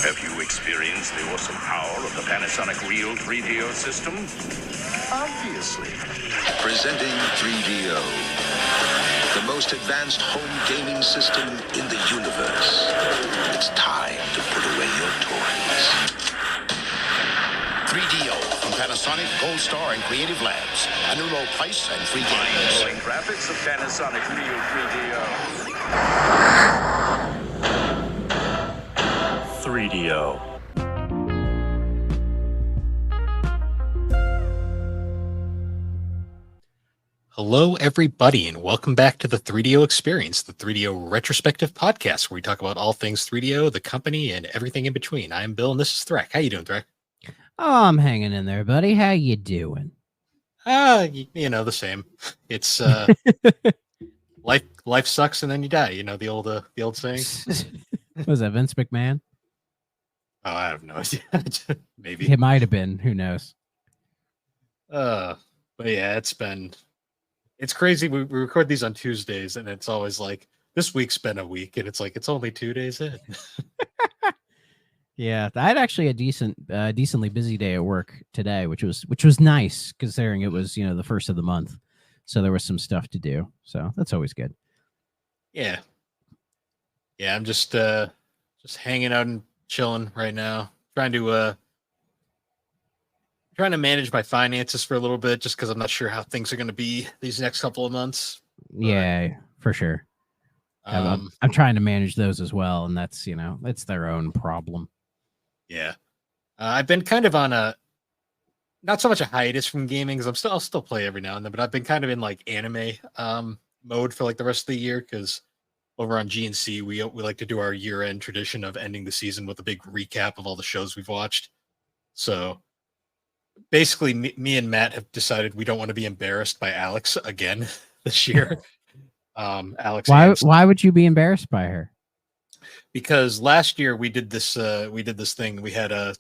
Have you experienced the awesome power of the Panasonic Real 3DO system? Obviously. Presenting 3DO, the most advanced home gaming system in the universe. It's time to put away your toys. 3DO from Panasonic, Gold Star, and Creative Labs. A new low price and free games. Mind-blowing graphics of Panasonic Real 3DO. 3DO. Hello, everybody, and welcome back to the 3DO Experience, the 3DO retrospective podcast, where we talk about all things 3DO, the company, and everything in between. I'm Bill, and this is Threk. How you doing, Threk? Oh, I'm hanging in there, buddy. How you doing? The same. It's life sucks, and then you die. You know the old saying. Was that Vince McMahon? Oh, I have no idea. Maybe It might have been. Who knows? But yeah, it's crazy. We record these on Tuesdays, and it's always like this week's been a week, and it's like it's only 2 days in. Yeah, I had actually a decently busy day at work today, which was nice considering it was the first of the month, so there was some stuff to do. So that's always good. Yeah, I'm just hanging out and chilling right now, trying to manage my finances for a little bit, just because I'm not sure how things are going to be these next couple of months. Yeah, for sure. I'm trying to manage those as well, and that's it's their own problem. Yeah, I've been kind of on not so much a hiatus from gaming, because I'll still play every now and then, but I've been kind of in like anime mode for like the rest of the year, because over on GNC we like to do our year-end tradition of ending the season with a big recap of all the shows we've watched. So basically, me and Matt have decided we don't want to be embarrassed by Alex again this year. Alex, why would you be embarrassed by her? Because last year we did this thing. We had a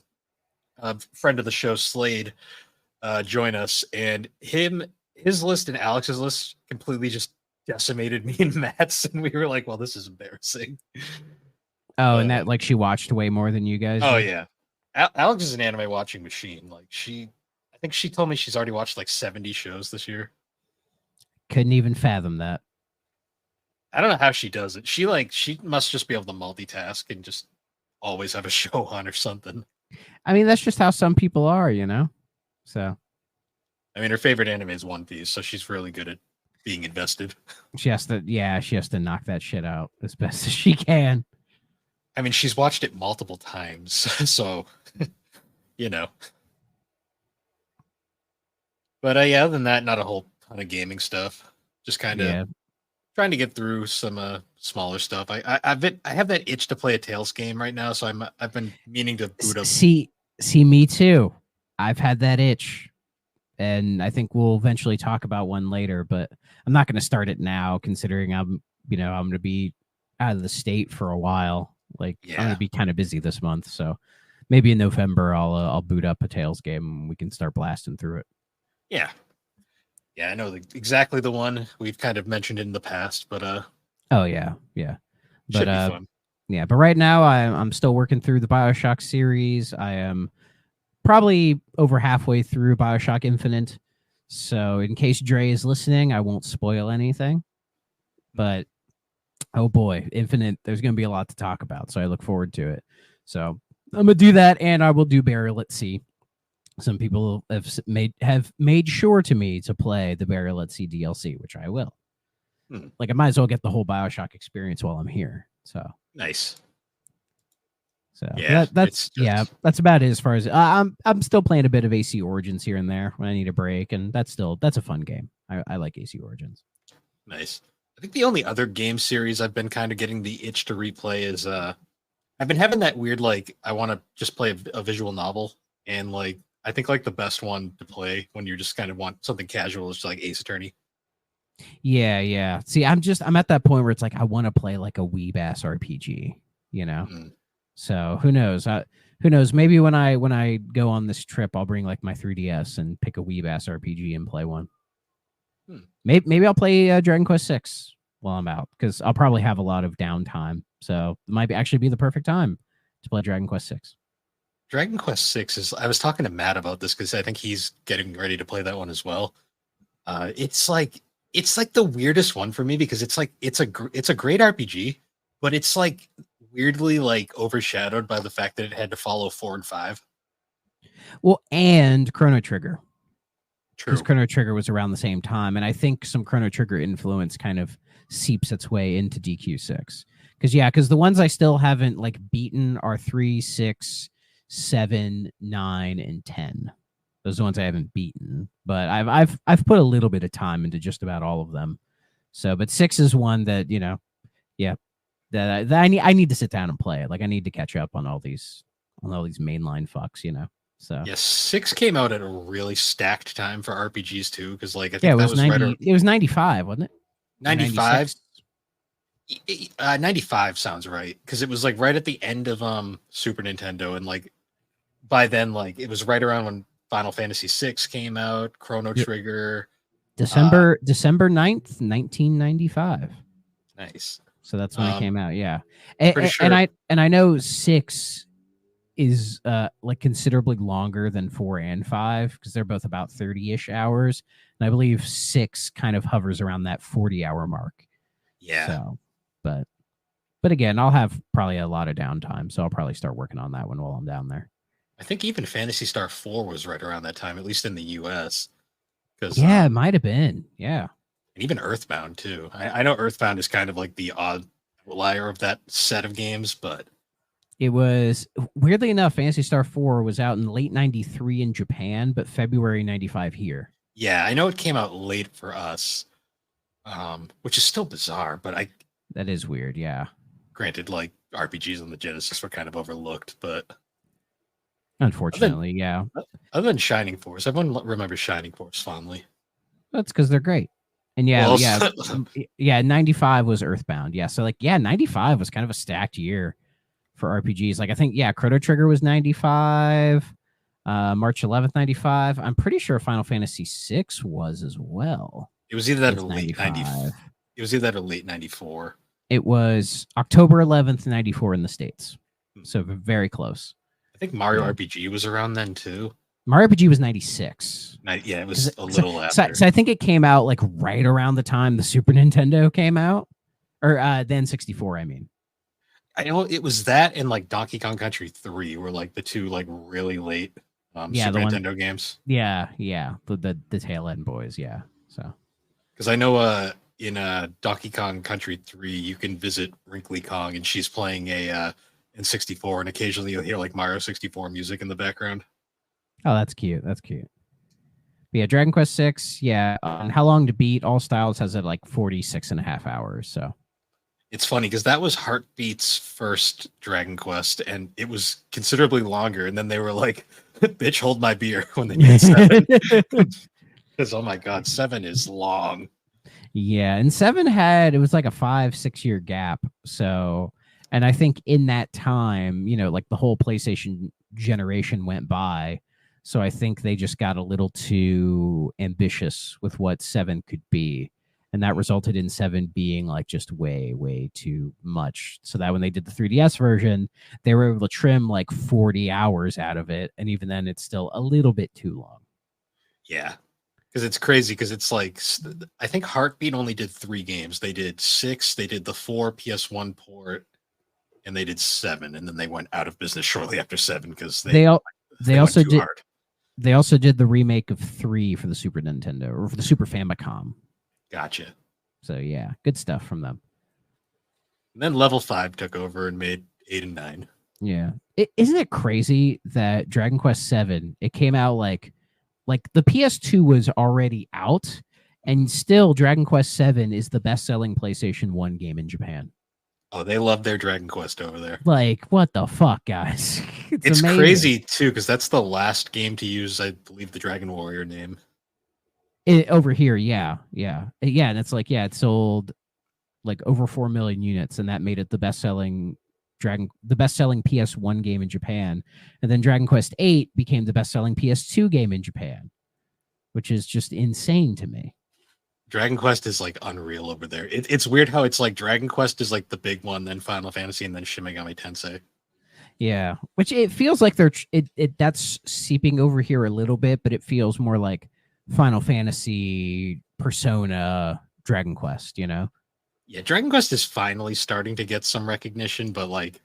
friend of the show, Slade, join us, and his list and Alex's list completely just decimated me and Matt's, and we were like, well, this is embarrassing. Oh, and that she watched way more than you guys Oh did? yeah. Alex is an anime watching machine. Like I think she told me she's already watched like 70 shows this year. Couldn't even fathom that. I don't know how she does it. She must just be able to multitask and just always have a show on or something. I mean, that's just how some people are, So, I mean, her favorite anime is One Piece, so she's really good at being invested. She has to knock that shit out as best as she can. I mean, she's watched it multiple times, so But other than that, not a whole ton of gaming stuff. Just kind of trying to get through some smaller stuff. I have that itch to play a Tales game right now, so I've been meaning to boot up. See, me too. I've had that itch, and I think we'll eventually talk about one later. But I'm not going to start it now, considering I'm going to be out of the state for a while. I'm going to be kind of busy this month, so maybe in November I'll boot up a Tales game and we can start blasting through it. Yeah, I know exactly the one. We've kind of mentioned it in the past, but oh yeah, should but be fun. Yeah, but right now I'm still working through the BioShock series. I am probably over halfway through BioShock Infinite, so in case Dre is listening, I won't spoil anything. But oh boy, Infinite, there's going to be a lot to talk about, so I look forward to it. So I'm going to do that, and I will do Burial at Sea. Some people have made sure to me to play the Burial at Sea DLC, which I will. I might as well get the whole BioShock experience while I'm here. So nice. So that's about it as far as I'm still playing a bit of AC Origins here and there when I need a break, and that's a fun game. I like AC Origins. Nice. I think the only other game series I've been kind of getting the itch to replay is I've been having that weird I want to just play a visual novel, and I think the best one to play when you just kind of want something casual is like Ace Attorney. Yeah. See, I'm at that point where it's I want to play a weeb ass RPG, So who knows? Who knows? Maybe when I go on this trip, I'll bring my 3DS and pick a weeb ass RPG and play one. Maybe I'll play Dragon Quest 6 while I'm out, because I'll probably have a lot of downtime. So it might actually be the perfect time to play Dragon Quest 6. Dragon Quest 6 is. I was talking to Matt about this because I think he's getting ready to play that one as well. It's like the weirdest one for me because it's a great RPG, but it's like weirdly like overshadowed by the fact that it had to follow 4 and 5. Well, and Chrono Trigger. True. Because Chrono Trigger was around the same time, and I think some Chrono Trigger influence kind of seeps its way into DQ6. Because the ones I still haven't like beaten are 3, 6, 7, 9, and 10. Those are the ones I haven't beaten, but I've put a little bit of time into just about all of them. So, but 6 is one that that I need to sit down and play. Like I need to catch up on all these mainline fucks. So yes, 6 came out at a really stacked time for RPGs too, because like I think yeah, it that was 90. It was 95, wasn't it? 95. 95 sounds right because it was like right at the end of Super Nintendo, and like by then like it was right around when Final Fantasy VI came out, Chrono Trigger. December 9th, 1995. Nice. So that's when it came out, yeah. Pretty sure. And I know 6 is like considerably longer than 4 and 5 because they're both about 30-ish hours. And I believe 6 kind of hovers around that 40-hour mark. Yeah. So, but again, I'll have probably a lot of downtime, so I'll probably start working on that one while I'm down there. I think even Phantasy Star 4 was right around that time, at least in the US. Yeah, it might have been. Yeah. And even Earthbound too. I know Earthbound is kind of like the odd outlier of that set of games, but it was weirdly enough, Phantasy Star 4 was out in late 93 in Japan, but February 95 here. Yeah, I know it came out late for us, which is still bizarre, but that is weird, yeah. Granted, like RPGs on the Genesis were kind of overlooked, but unfortunately, yeah. Other than Shining Force, everyone remembers Shining Force fondly. That's because they're great. And yeah, 95 was Earthbound. Yeah, so like, 95 was kind of a stacked year for RPGs. Like, I think, Chrono Trigger was 95, March 11th, 95. I'm pretty sure Final Fantasy VI was as well. It was either that or late 95. It was either that or late 94. It was October 11th, 94 in the States. So very close. I think Mario RPG was around then too. Mario RPG was 96. Yeah, it was a little after. So I think it came out like right around the time the Super Nintendo came out. Or then 64, I mean. I know it was that and like Donkey Kong Country 3 were like the two like really late Super Nintendo games. Yeah. The tail end boys, yeah. So because I know in Donkey Kong Country 3 you can visit Wrinkly Kong and she's playing a N64 and occasionally you'll hear like Mario 64 music in the background. Oh, that's cute. But yeah, Dragon Quest 6, on how long to beat, all styles has it like 46 and a half hours. So it's funny because that was Heartbeat's first Dragon Quest and it was considerably longer. And then they were like, bitch, hold my beer when they did 7. Because, oh my God, 7 is long. Yeah, and 7 it was like a 5-6 year gap. So, and I think in that time, like the whole PlayStation generation went by. So I think they just got a little too ambitious with what 7 could be. And that resulted in 7 being like just way, way too much. So that when they did the 3DS version, they were able to trim like 40 hours out of it. And even then, it's still a little bit too long. Yeah. Because it's crazy because it's like, I think Heartbeat only did 3 games. They did 6, they did the 4 PS1 port, and they did 7. And then they went out of business shortly after 7 because they also did. Hard. They also did the remake of 3 for the Super Nintendo or for the Super Famicom. Gotcha. So yeah, good stuff from them. And then Level 5 took over and made 8 and 9. Yeah. Isn't it crazy that Dragon Quest 7, it came out like the PS2 was already out and still Dragon Quest 7 is the best-selling PlayStation 1 game in Japan. Oh, they love their Dragon Quest over there. Like, what the fuck, guys? It's crazy, too, because that's the last game to use, I believe, the Dragon Warrior name. Over here, yeah. And it's like, it sold like over 4 million units, and that made it the best-selling PS1 game in Japan. And then Dragon Quest 8 became the best-selling PS2 game in Japan, which is just insane to me. Dragon Quest is like unreal over there. It's weird how it's like Dragon Quest is like the big one, then Final Fantasy, and then Shin Megami Tensei. Yeah, which it feels like that's seeping over here a little bit, but it feels more like Final Fantasy, Persona, Dragon Quest, you know? Yeah, Dragon Quest is finally starting to get some recognition, but like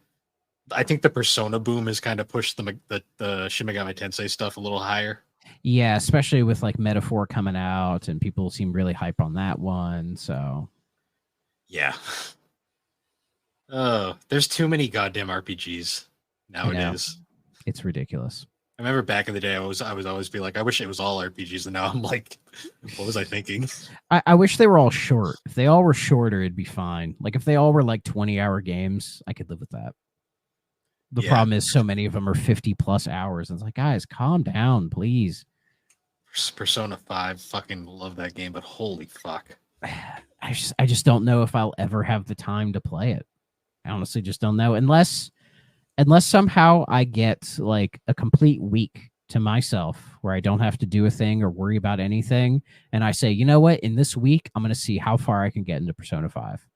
I think the Persona boom has kind of pushed the Shin Megami Tensei stuff a little higher. Yeah, especially with like Metaphor coming out and people seem really hype on that one. So Yeah. Oh, there's too many goddamn RPGs nowadays. it's ridiculous. I remember back in the day, I was always be like, I wish it was all RPGs, and now I'm like, what was I thinking? I wish they were all short. If they all were shorter, it'd be fine. Like if they all were like 20-hour games, I could live with that. The problem is so many of them are 50+ hours. And it's like, guys, calm down, please. Persona 5, fucking love that game, but holy fuck. I just don't know if I'll ever have the time to play it. I honestly just don't know. Unless somehow I get like a complete week to myself where I don't have to do a thing or worry about anything. And I say, you know what? In this week, I'm going to see how far I can get into Persona 5.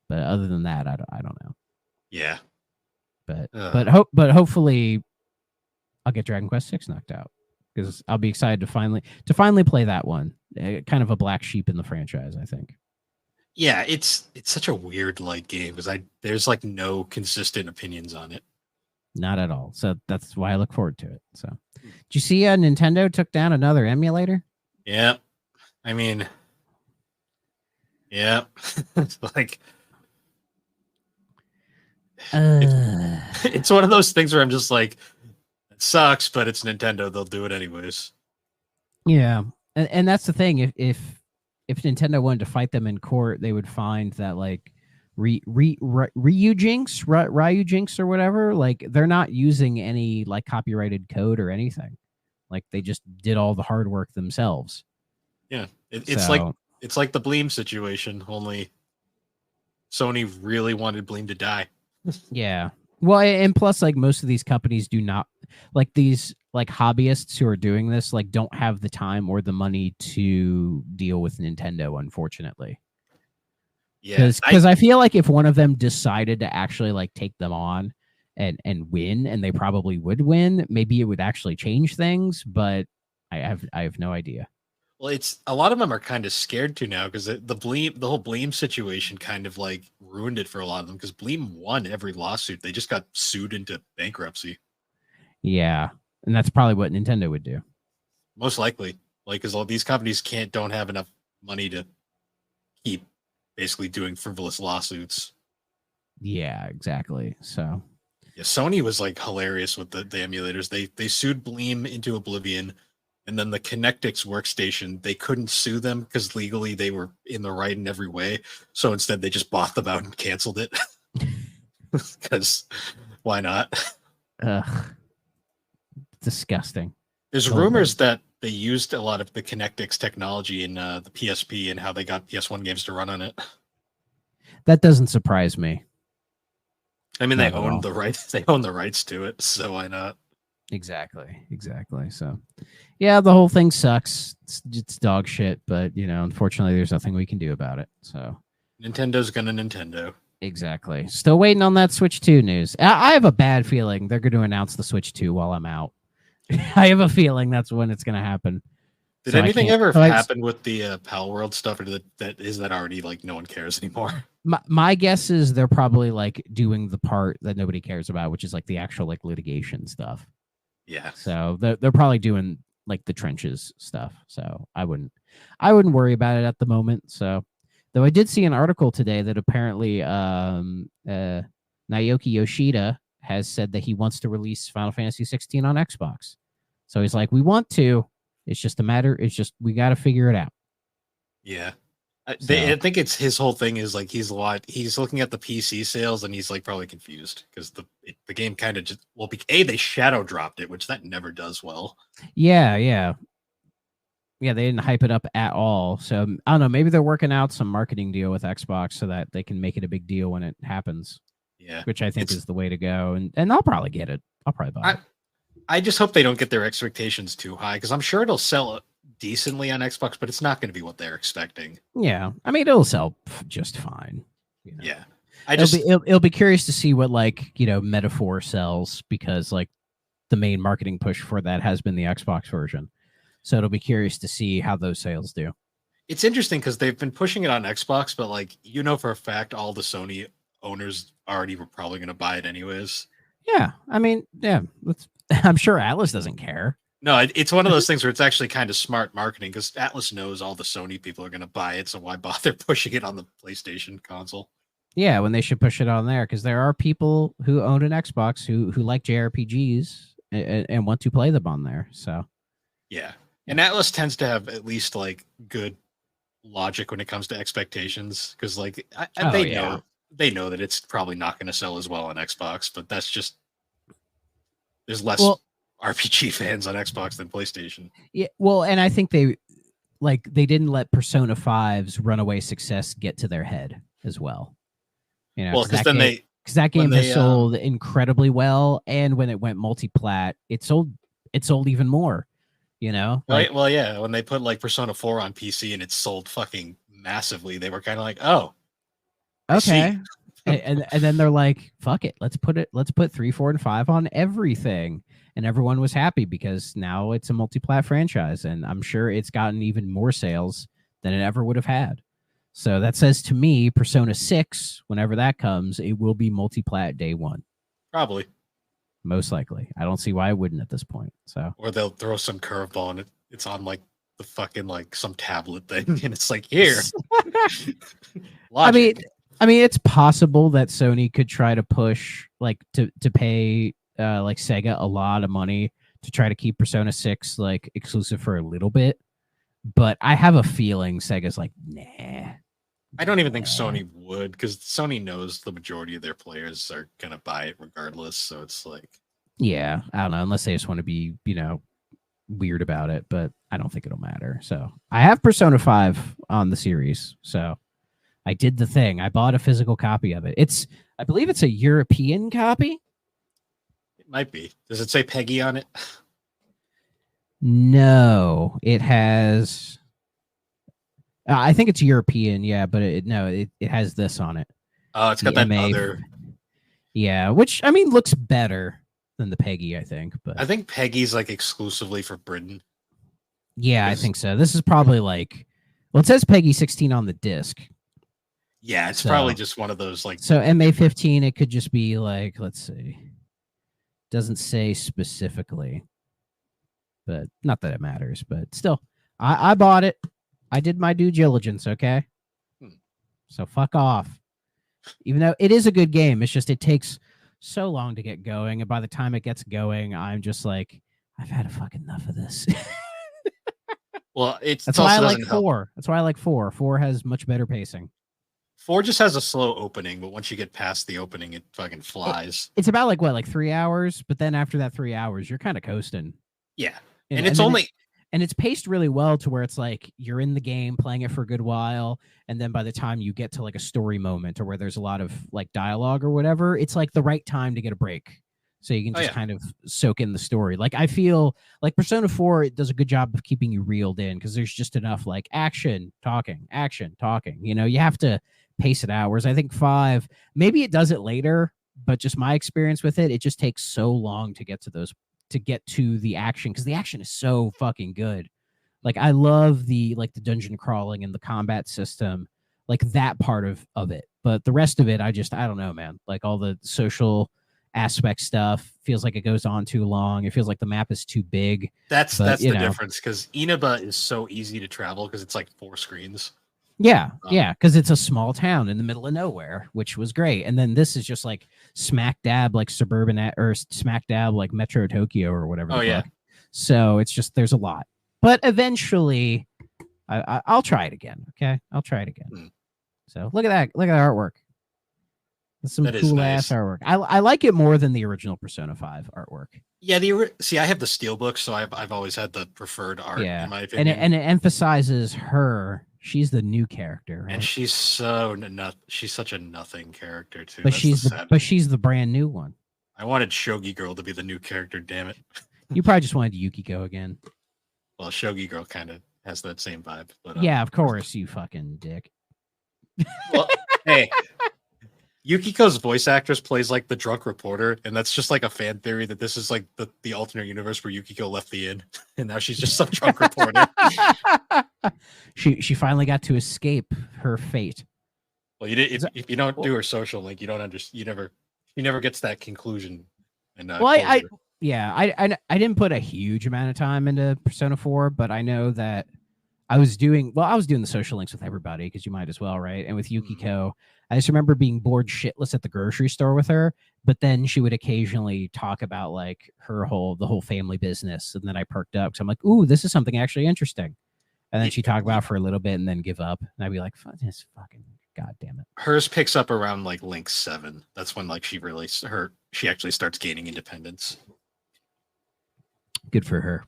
But other than that, I don't know. Yeah. But hopefully I'll get Dragon Quest 6 knocked out because I'll be excited to finally play that one. Kind of a black sheep in the franchise, I think. Yeah, it's such a weird like game because there's like no consistent opinions on it. Not at all. So that's why I look forward to it. So, did you see Nintendo took down another emulator? Yeah, I mean, yeah, like it's one of those things where I'm just like, it sucks, but it's Nintendo. They'll do it anyways. Yeah, and that's the thing. If Nintendo wanted to fight them in court, they would find that like Ryu Jinx or whatever, like they're not using any like copyrighted code or anything. Like they just did all the hard work themselves. Yeah, it's like the Bleem situation. Only Sony really wanted Bleem to die. Yeah. Well, and plus, like most of these companies do not like these like hobbyists who are doing this, like don't have the time or the money to deal with Nintendo, unfortunately. Yeah, because I feel like if one of them decided to actually like take them on and win, and they probably would win, maybe it would actually change things. But I have no idea. Well, it's a lot of them are kind of scared to now because the whole Bleem situation kind of like ruined it for a lot of them because Bleem won every lawsuit. They just got sued into bankruptcy. Yeah, and that's probably what Nintendo would do. Most likely, like because all these companies don't have enough money to keep basically doing frivolous lawsuits. Yeah, exactly. So yeah, Sony was like hilarious with the emulators. They sued Bleem into oblivion. And then the Connectix workstation, they couldn't sue them because legally they were in the right in every way. So instead, they just bought them out and canceled it. Because why not? Ugh. Disgusting. There's rumors that they used a lot of the Connectix technology in the PSP and how they got PS1 games to run on it. That doesn't surprise me. I mean, they own the rights. They own the rights to it, so why not? Exactly. So, yeah, the whole thing sucks. It's dog shit, but you know, unfortunately, there's nothing we can do about it. So, Nintendo's gonna Nintendo. Exactly. Still waiting on that Switch 2 news. I have a bad feeling they're going to announce the Switch 2 while I'm out. I have a feeling that's when it's going to happen. Did anything ever happen with the Pal World stuff, or is that already like no one cares anymore? My guess is they're probably like doing the part that nobody cares about, which is like the actual like litigation stuff. Yeah. So they're probably doing like the trenches stuff. So I wouldn't worry about it at the moment. So though I did see an article today that apparently Naoki Yoshida has said that he wants to release Final Fantasy 16 on Xbox. So he's like, we want to. It's just we got to figure it out. Yeah. I think it's his whole thing is like he's looking at the PC sales and he's like probably confused because the game kind of just they shadow dropped it, which that never does well. Yeah, they didn't hype it up at all. So I don't know, maybe they're working out some marketing deal with Xbox so that they can make it a big deal when it happens. Yeah, which I think is the way to go, and I'll probably get it. I'll probably buy it. I just hope they don't get their expectations too high because I'm sure it'll sell decently on Xbox, but it's not going to be what they're expecting. Yeah, I mean it'll sell just fine. You know? Yeah, It'll be curious to see what Metaphor sells, because like the main marketing push for that has been the Xbox version. So it'll be curious to see how those sales do. It's interesting because they've been pushing it on Xbox, but like for a fact, all the Sony owners already were probably going to buy it anyways. Yeah, I mean, yeah, I'm sure Atlas doesn't care. No, it's one of those things where it's actually kind of smart marketing, because Atlas knows all the Sony people are going to buy it, so why bother pushing it on the PlayStation console? Yeah, when they should push it on there, because there are people who own an Xbox who like JRPGs and want to play them on there. So yeah, and Atlas tends to have at least like good logic when it comes to expectations, because like they know that it's probably not going to sell as well on Xbox, but that's just there's less RPG fans on Xbox than PlayStation. Yeah, well, and I think they didn't let Persona 5's runaway success get to their head as well. Well, because that game has sold incredibly well, and when it went multi-plat, it sold even more. Right? Well, yeah. When they put like Persona 4 on PC and it sold fucking massively, they were kind of like, oh, okay. and then they're like, fuck it, let's put 3, 4, and 5 on everything, and everyone was happy because now it's a multi-plat franchise, and I'm sure it's gotten even more sales than it ever would have had. So that says to me, Persona 6, whenever that comes, it will be multi-plat day one. Probably. Most likely. I don't see why it wouldn't at this point. So, or they'll throw some curveball and it's on like the fucking like some tablet thing, and it's like, here. I mean, it's possible that Sony could try to push like to pay like Sega a lot of money to try to keep Persona 6 like exclusive for a little bit, but I have a feeling Sega's like, nah. I don't even think Sony would, because Sony knows the majority of their players are gonna buy it regardless. So it's like, yeah, I don't know, unless they just want to be, weird about it, but I don't think it'll matter. So I have Persona 5 on the series. So I did the thing. I bought a physical copy of it. I believe it's a European copy. It might be. Does it say Peggy on it? No, it has. I think it's European, yeah, but it has this on it. Oh, it's got that other. Yeah, which I mean looks better than the Peggy, I think. But I think Peggy's like exclusively for Britain. Yeah, I think so. This is probably like, well, it says Peggy 16 on the disc. Yeah, it's probably just one of those like. So MA15, it could just be like, let's see, doesn't say specifically, but not that it matters. But still, I bought it. I did my due diligence, okay? So fuck off. Even though it is a good game, it's just it takes so long to get going, and by the time it gets going, I'm just like, I've had a fucking enough of this. Well, that's why I like 4. That's why I like 4. 4 has much better pacing. 4 just has a slow opening, but once you get past the opening, it fucking flies. It's about like 3 hours, but then after that 3 hours, you're kind of coasting. Yeah, and it's only. And it's paced really well to where it's like you're in the game playing it for a good while, and then by the time you get to like a story moment or where there's a lot of like dialogue or whatever, it's like the right time to get a break, so you can just kind of soak in the story. Like I feel like Persona 4, it does a good job of keeping you reeled in, because there's just enough like action talking. You have to pace it out. Whereas I think 5, maybe it does it later, but just my experience with it just takes so long to get to the action, because the action is so fucking good. Like I love the dungeon crawling and the combat system, like that part of it. But the rest of it, I don't know, man. Like all the social aspect stuff feels like it goes on too long. It feels like the map is too big. That's the difference, because Inaba is so easy to travel because it's like 4 screens. Yeah, because it's a small town in the middle of nowhere, which was great. And then this is just like smack dab like suburban or smack dab like Metro Tokyo or whatever. Oh yeah. So it's just there's a lot, but eventually I'll try it again. Okay, I'll try it again. So look at that. Look at the artwork. That's some cool ass artwork. I like it more than the original Persona 5 artwork. Yeah, I have the steelbook, so I've always had the preferred art. In my opinion, and it emphasizes her. She's the new character, right? And she's such a nothing character too. But she's the brand new one. I wanted Shogi Girl to be the new character. Damn it! You probably just wanted Yukiko again. Well, Shogi Girl kind of has that same vibe. But yeah, of course, you fucking dick. Well, hey, Yukiko's voice actress plays like the drunk reporter, and that's just like a fan theory that this is like the alternate universe where Yukiko left the inn, and now she's just some drunk reporter. She finally got to escape her fate. Well, you did if you don't do her social link, you don't understand. You never gets that conclusion. And well, I didn't put a huge amount of time into Persona 4, but I know that I was doing the social links with everybody because you might as well, right? And with Yukiko, I just remember being bored shitless at the grocery store with her, but then she would occasionally talk about like the whole family business, and then I perked up because I'm like, ooh, this is something actually interesting. And then she'd talk about it for a little bit and then give up, and I'd be like, fuck this fucking god damn it. Hers picks up around like Link 7. That's when like she actually starts gaining independence. Good for her.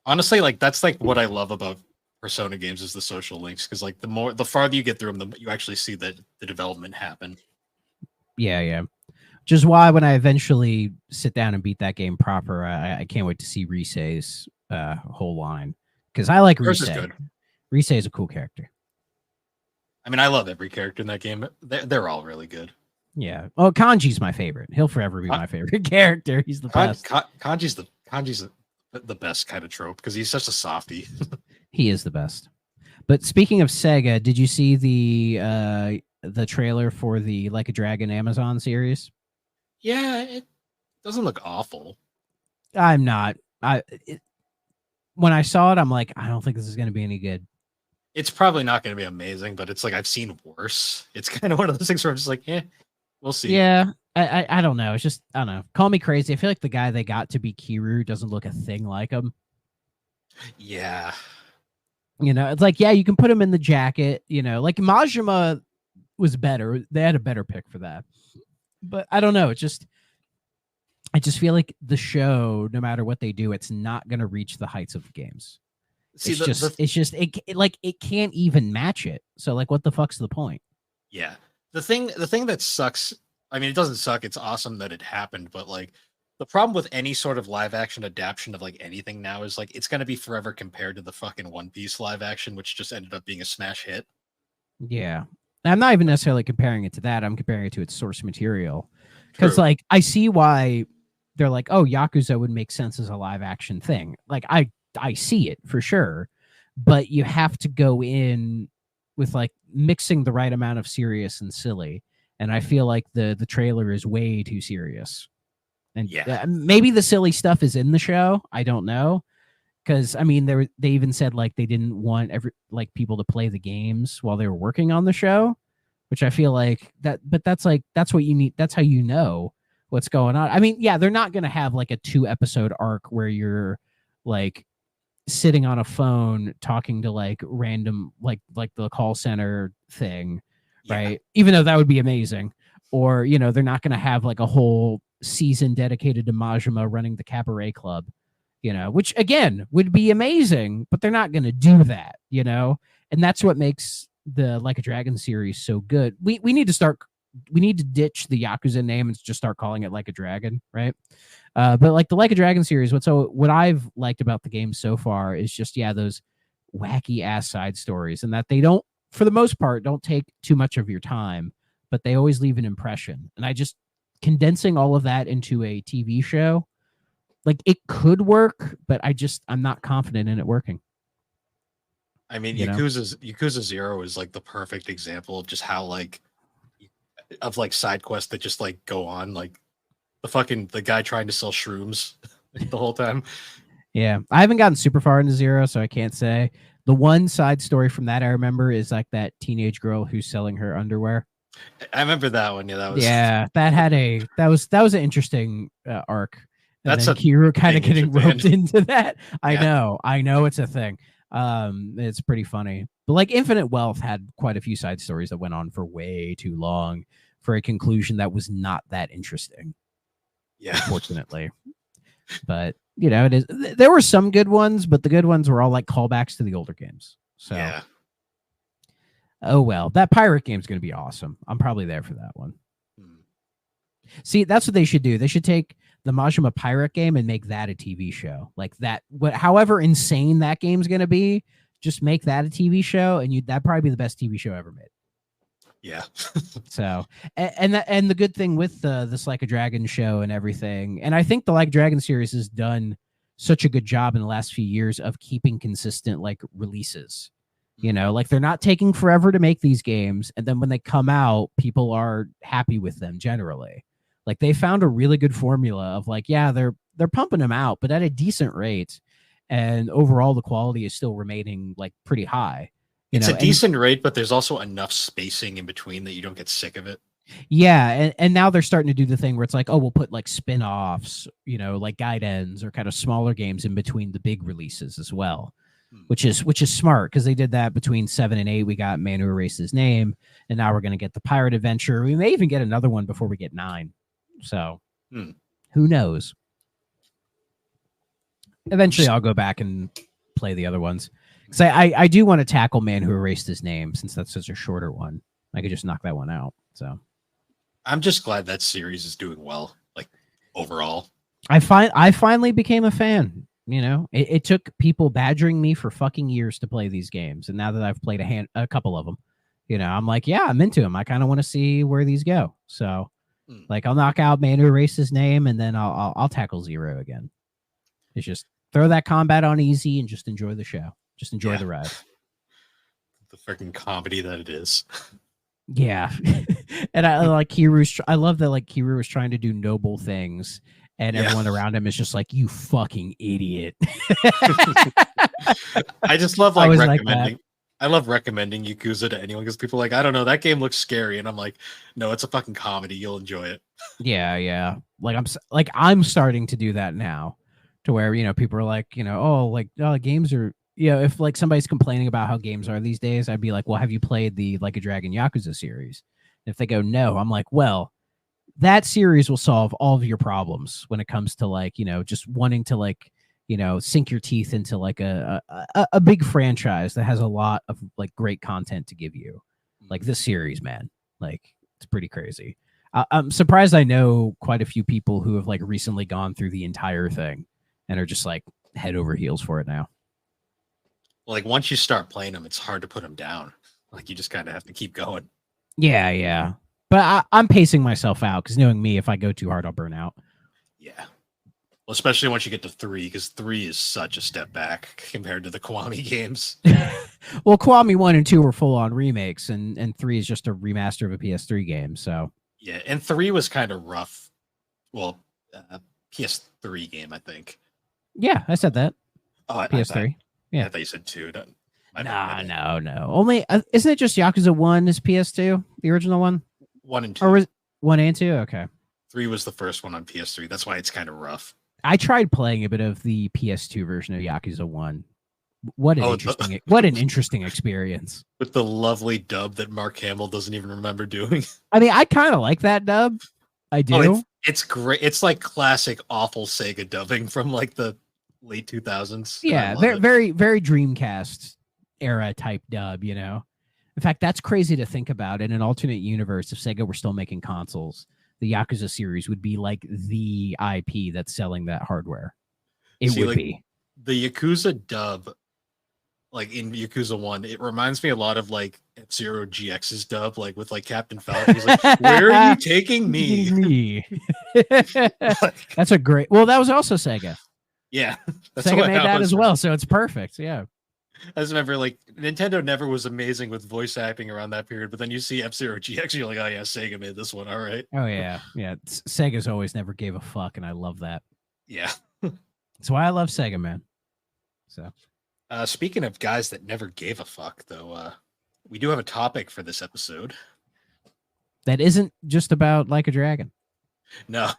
Honestly, like that's like what I love about Persona games is the social links, because like the farther you get through them, you actually see the development happen. Yeah. Which is why when I eventually sit down and beat that game proper, I can't wait to see Risei's whole line, because I like Risei. Risei is a cool character. I mean, I love every character in that game. They're all really good. Yeah. Well, Kanji's my favorite. He'll forever be my favorite character. He's the best. Kanji's the best kind of trope because he's such a softie. He is the best. But speaking of Sega, did you see the trailer for the Like a Dragon Amazon series? Yeah, it doesn't look awful. I'm not. When I saw it, I'm like, I don't think this is going to be any good. It's probably not going to be amazing, but it's like I've seen worse. It's kind of one of those things where I'm just like, we'll see. Yeah, I don't know. It's just, I don't know. Call me crazy. I feel like the guy they got to be Kiryu doesn't look a thing like him. Yeah. You know, it's like, yeah, you can put him in the jacket. You know, like Majima was better. They had a better pick for that. But I don't know. I just feel like the show, no matter what they do, it's not going to reach the heights of the games. See, it can't even match it. So like, what the fuck's the point? Yeah. The thing that sucks, I mean, it doesn't suck. It's awesome that it happened, but like the problem with any sort of live action adaptation of like anything now is like, it's going to be forever compared to the fucking One Piece live action, which just ended up being a smash hit. Yeah. I'm not even necessarily comparing it to that. I'm comparing it to its source material. Because like, I see why they're like, oh, Yakuza would make sense as a live action thing. Like I see it for sure, but you have to go in with like mixing the right amount of serious and silly. And I feel like the trailer is way too serious. And maybe the silly stuff is in the show. I don't know. Because I mean, they even said like they didn't want people to play the games while they were working on the show, which I feel like that. But that's what you need. That's how you know what's going on. I mean, yeah, they're not going to have like a 2-episode arc where you're like sitting on a phone talking to like random like the call center thing, right? Even though that would be amazing. Or, you know, they're not going to have like a whole season dedicated to Majima running the cabaret club, you know, which again would be amazing, but they're not going to do that, you know? And that's what makes the Like a Dragon series so good. We need to ditch the Yakuza name and just start calling it Like a Dragon, right? But like the Like a Dragon series, what I've liked about the game so far is just, those wacky ass side stories, and that they don't, for the most part, don't take too much of your time, but they always leave an impression. And I just condensing all of that into a TV show, like it could work, but I'm not confident in it working. I mean, Yakuza 0 is like the perfect example of just how like side quests that just like go on, like the guy trying to sell shrooms the whole time. Yeah, I haven't gotten super far into 0, so I can't say. The one side story from that I remember is like that teenage girl who's selling her underwear. I remember that one. That was an interesting arc. And That's Kira kind of getting roped into that. I know it's a thing. It's pretty funny. But like Infinite Wealth had quite a few side stories that went on for way too long for a conclusion that was not that interesting. Yeah, unfortunately. But you know, there were some good ones, but the good ones were all like callbacks to the older games. So yeah. Oh well, that pirate game is going to be awesome. I'm probably there for that one. See, that's what they should do. They should take the Majima pirate game and make that a TV show. Like that, however insane that game's going to be, just make that a TV show, and that'd probably be the best TV show ever made. Yeah. So, and the good thing with this Like a Dragon show and everything, and I think the Like a Dragon series has done such a good job in the last few years of keeping consistent like releases. You know, like they're not taking forever to make these games, and then when they come out, people are happy with them generally. Like they found a really good formula of like, yeah, they're pumping them out, but at a decent rate, and overall the quality is still remaining like pretty high. It's a decent rate, but there's also enough spacing in between that you don't get sick of it. Yeah, and now they're starting to do the thing where it's like, oh, we'll put like spin-offs, you know, like guide ends or kind of smaller games in between the big releases as well, which is smart because they did that between 7 and 8. We got Man Who Erased His Name, and now we're going to get the Pirate Adventure. We may even get another one before we get 9. So who knows? Eventually, I'll go back and play the other ones. Because I do want to tackle Man Who Erased His Name since that's such a shorter one. I could just knock that one out. So I'm just glad that series is doing well, like overall. I finally became a fan. You know, it took people badgering me for fucking years to play these games, and now that I've played a couple of them, you know, I'm like, yeah, I'm into them. I kind of want to see where these go. So, like, I'll knock out Man Who Erased His Name, and then I'll tackle Zero again. It's just throw that combat on easy and just enjoy the show. Just enjoy the ride. The freaking comedy that it is. Yeah. And I like Kiru's. I love that like Kiru is trying to do noble things and everyone around him is just like, you fucking idiot. I just love like recommending. Like I love recommending Yakuza to anyone because people are like, I don't know, that game looks scary. And I'm like, no, it's a fucking comedy. You'll enjoy it. Yeah. Like I'm starting to do that now to where, you know, people are like, you know, games are, you know, if like somebody's complaining about how games are these days, I'd be like, well, have you played the Like a Dragon Yakuza series? And if they go, no, I'm like, well, that series will solve all of your problems when it comes to like, you know, just wanting to like, you know, sink your teeth into like a big franchise that has a lot of like great content to give you. Like this series, man, like it's pretty crazy. I'm surprised I know quite a few people who have like recently gone through the entire thing and are just like head over heels for it now. Like once you start playing them, it's hard to put them down. Like you just kind of have to keep going. Yeah. But I'm pacing myself out because knowing me, if I go too hard, I'll burn out. Yeah. Well, especially once you get to 3, because 3 is such a step back compared to the Kiwami games. Well, Kiwami 1 and 2 were full-on remakes, and 3 is just a remaster of a PS3 game. So yeah, and 3 was kind of rough. Well, PS3 game, I think. Yeah, I said that. Oh, PS3. Yeah, I thought you said 2. No. Only isn't it just Yakuza 1 is PS2, the original one? 1 and 2. Or was 1 and 2? Okay. 3 was the first one on PS3. That's why it's kind of rough. I tried playing a bit of the PS2 version of Yakuza 1. What an interesting experience. With the lovely dub that Mark Hamill doesn't even remember doing. I mean, I kind of like that dub. I do. Oh, it's great. It's like classic awful Sega dubbing from like the late 2000s. Yeah, very Dreamcast era type dub, you know. In fact, that's crazy to think about. In an alternate universe, if Sega were still making consoles, the Yakuza series would be like the IP that's selling that hardware. It would be. The Yakuza dub, like in Yakuza 1, it reminds me a lot of like F-Zero GX's dub, like with like Captain Falcon. He's like, where are you taking me? That's a great. Well, that was also Sega. Yeah. Sega made that as well, so it's perfect. Yeah. I just remember like Nintendo never was amazing with voice acting around that period, but then you see F-Zero GX, you're like, oh yeah, Sega made this one. All right. Oh yeah. Sega's always never gave a fuck, and I love that. Yeah. That's why I love Sega, man. So speaking of guys that never gave a fuck, though, we do have a topic for this episode. That isn't just about Like a Dragon. No.